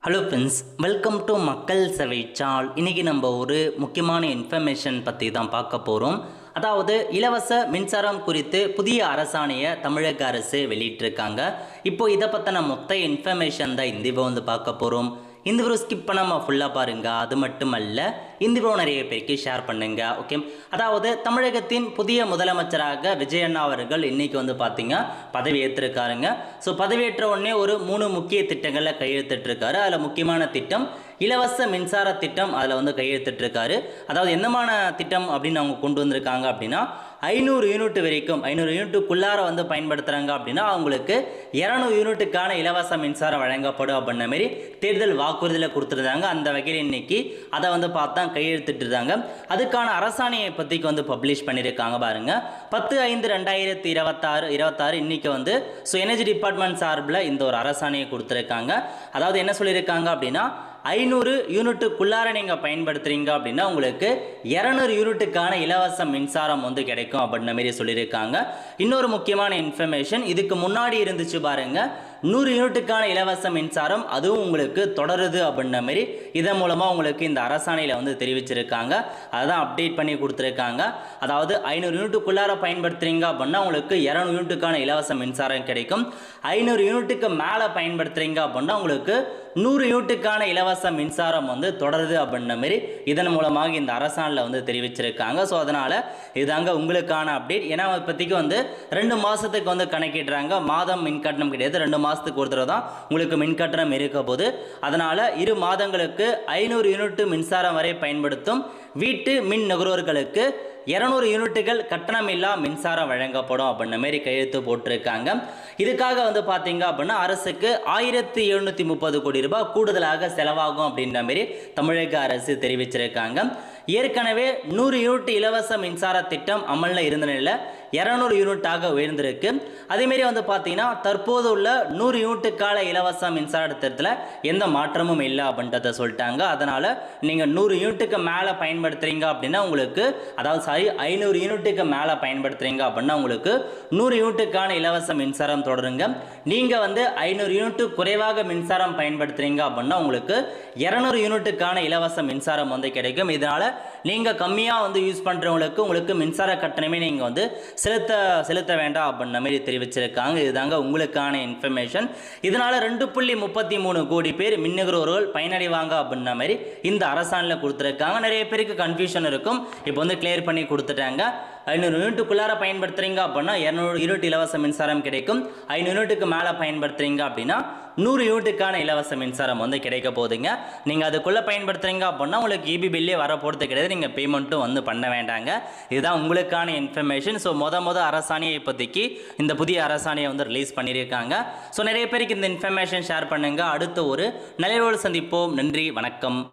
Hello friends, welcome to மக்கள் சேவை சால். இன்றைக்கி நம்ம ஒரு முக்கியமான இன்ஃபர்மேஷன் பற்றி தான் பார்க்க போகிறோம். அதாவது இலவச மின்சாரம் குறித்து புதிய அரசாணையை தமிழக அரசு வெளியிட்டிருக்காங்க. இப்போது இதை பற்றின மொத்த இன்ஃபர்மேஷன் தான் இந்த வந்து பார்க்க போகிறோம். இந்த வீடியோ ஸ்கிப் பண்ணாமல் ஃபுல்லாக பாருங்கள். அது மட்டுமல்ல, இந்த வீடியோ நிறைய பேருக்கு ஷேர் பண்ணுங்க. ஓகே, அதாவது தமிழகத்தின் புதிய முதலமைச்சராக விஜய் அண்ணா அவர்கள் இன்றைக்கி வந்து பார்த்தீங்க பதவி ஏற்றிருக்காருங்க. ஸோ பதவியேற்ற உடனே ஒரு 3 முக்கிய திட்டங்களில் கையெழுத்திட்டிருக்காரு. அதில் முக்கியமான திட்டம் இலவச மின்சார திட்டம். அதில் வந்து கையெழுத்திட்டிருக்காரு. அதாவது என்னமான திட்டம் அப்படின்னு அவங்க கொண்டு வந்திருக்காங்க அப்படின்னா, 500 யூனிட் வரைக்கும் 500 யூனிட்டுக்குள்ளார வந்து பயன்படுத்துகிறாங்க அப்படின்னா அவங்களுக்கு 200 யூனிட்டுக்கான இலவச மின்சாரம் வழங்கப்படும் அப்படின்ற மாரி தேர்தல் வாக்குறுதியில் கொடுத்துருந்தாங்க. அந்த வகையில் இன்னைக்கு அதை வந்து பார்த்தா கையெழுத்திட்டுருந்தாங்க. அதுக்கான அரசாணையை பற்றிக்கு வந்து பப்ளிஷ் பண்ணியிருக்காங்க பாருங்க. 10/5/2026 இன்னைக்கு வந்து எனர்ஜி டிபார்ட்மெண்ட் சார்பில் இந்த ஒரு அரசாணையை கொடுத்துருக்காங்க. அதாவது என்ன சொல்லியிருக்காங்க அப்படின்னா, 500 யூனிட்டுக்குள்ளார நீங்கள் பயன்படுத்துகிறீங்க அப்படின்னா உங்களுக்கு 200 யூனிட்டுக்கான இலவச மின்சாரம் வந்து கிடைக்கும் அப்படின்ற மாரி சொல்லியிருக்காங்க. இன்னொரு முக்கியமான இன்ஃபர்மேஷன், இதுக்கு முன்னாடி இருந்துச்சு பாருங்க 100 யூனிட்டுக்கான இலவச மின்சாரம், அதுவும் உங்களுக்கு தொடருது அப்படின்ற மாரி இதன் மூலமாக உங்களுக்கு இந்த அரசாணையில் வந்து தெரிவிச்சிருக்காங்க. அதுதான் அப்டேட் பண்ணி கொடுத்துருக்காங்க. அதாவது 500 யூனிட்டுக்குள்ளார பயன்படுத்துகிறீங்க அப்படின்னா உங்களுக்கு 200 யூனிட்டுக்கான இலவச மின்சாரம் கிடைக்கும். 500 யூனிட்டுக்கு மேலே பயன்படுத்துகிறீங்க அப்படின்னா உங்களுக்கு 100 யூனிட்டுக்கான இலவச மின்சாரம் வந்து தொடருது அப்படின்ற மாரி இதன் மூலமாக இந்த அரசாணையில் வந்து தெரிவிச்சிருக்காங்க. ஸோ அதனால் இதாங்க உங்களுக்கான அப்டேட். ஏன்னா இப்போதைக்கு வந்து 2 மாதத்துக்கு வந்து கணக்கிடுறாங்க. மாதம் மின் கட்டணம் கிடையாது, 2 மாதத்துக்கு ஒரு தடவை தான் உங்களுக்கு மின் கட்டணம் இருக்க போது. அதனால் 2 மாதங்களுக்கு 500 யூனிட் மின்சாரம் வரை பயன்படுத்தும் வீட்டு மின் நுகர்வோர்களுக்கு 200 யூனிட்டுகள் கட்டணமில்லா மின்சாரம் வழங்கப்படும் அப்படின்ற மாரி கையெழுத்து போட்டிருக்காங்க. இதுக்காக வந்து பார்த்தீங்க அப்படின்னா அரசுக்கு 1730 கோடி ரூபாய் கூடுதலாக செலவாகும் அப்படின்ற மாரி தமிழக அரசு தெரிவிச்சிருக்காங்க. ஏற்கனவே 100 யூனிட் இலவச மின்சார திட்டம் அமலில் இருந்த நிலையில் 200 யூனிட்டாக உயர்ந்திருக்கு. அதேமாரி வந்து பார்த்தீங்கன்னா தற்போது உள்ள 100 யூனிட்டுக்கான இலவச மின்சார திட்டத்தில் எந்த மாற்றமும் இல்லை அப்படின்றத சொல்லிட்டாங்க. அதனால் நீங்கள் 100 யூனிட்டுக்கு மேலே பயன்படுத்துகிறீங்க அப்படின்னா உங்களுக்கு, அதாவது 500 யூனிட்டுக்கு மேலே பயன்படுத்துகிறீங்க அப்படின்னா உங்களுக்கு 100 யூனிட்டுக்கான இலவச மின்சாரம் தொடருங்க. நீங்கள் வந்து 500 யூனிட்டு குறைவாக மின்சாரம் பயன்படுத்துகிறீங்க அப்படின்னா உங்களுக்கு 200 யூனிட்டுக்கான இலவச மின்சாரம் வந்து கிடைக்கும். இதனால் நீங்கள் கம்மியாக வந்து யூஸ் பண்ணுறவங்களுக்கு உங்களுக்கு மின்சார கட்டணமே நீங்கள் வந்து செலுத்த வேண்டாம் அப்படின்ற மாதிரி தெரிவிச்சிருக்காங்க. இதுதாங்க உங்களுக்கான இன்ஃபர்மேஷன். இதனால் 2.33 கோடி பேர் மின் நுகர்வோர்கள் பயனடைவாங்க அப்படின்ற மாதிரி இந்த அரசாணையில் கொடுத்துருக்காங்க. நிறைய பேருக்கு கன்ஃபியூஷன் இருக்கும், இப்போ வந்து கிளியர் பண்ணி கொடுத்துட்டாங்க. 500 யூனிட்டுக்குள்ளார பயன்படுத்துகிறீங்க அப்படின்னா 200 யூனிட் இலவச மின்சாரம் கிடைக்கும். 500 யூனிட்டுக்கு மேலே பயன்படுத்துகிறீங்க அப்படின்னா 100 யூனிட்டுக்கான இலவச மின்சாரம் வந்து கிடைக்க போகுதுங்க. நீங்கள் அதுக்குள்ளே பயன்படுத்துகிறீங்க அப்படின்னா உங்களுக்கு இபி பில்லே வர போகிறது கிடையாது, நீங்கள் பேமெண்ட்டும் வந்து பண்ண வேண்டாங்க. இதுதான் உங்களுக்கான இன்ஃபர்மேஷன். ஸோ மொத அரசாணையை இப்போதைக்கு இந்த புதிய அரசாணையை வந்து ரிலீஸ் பண்ணியிருக்காங்க. ஸோ நிறைய பேருக்கு இந்த இன்ஃபர்மேஷன் ஷேர் பண்ணுங்கள். அடுத்த ஒரு நல்ல சந்திப்போம். நன்றி, வணக்கம்.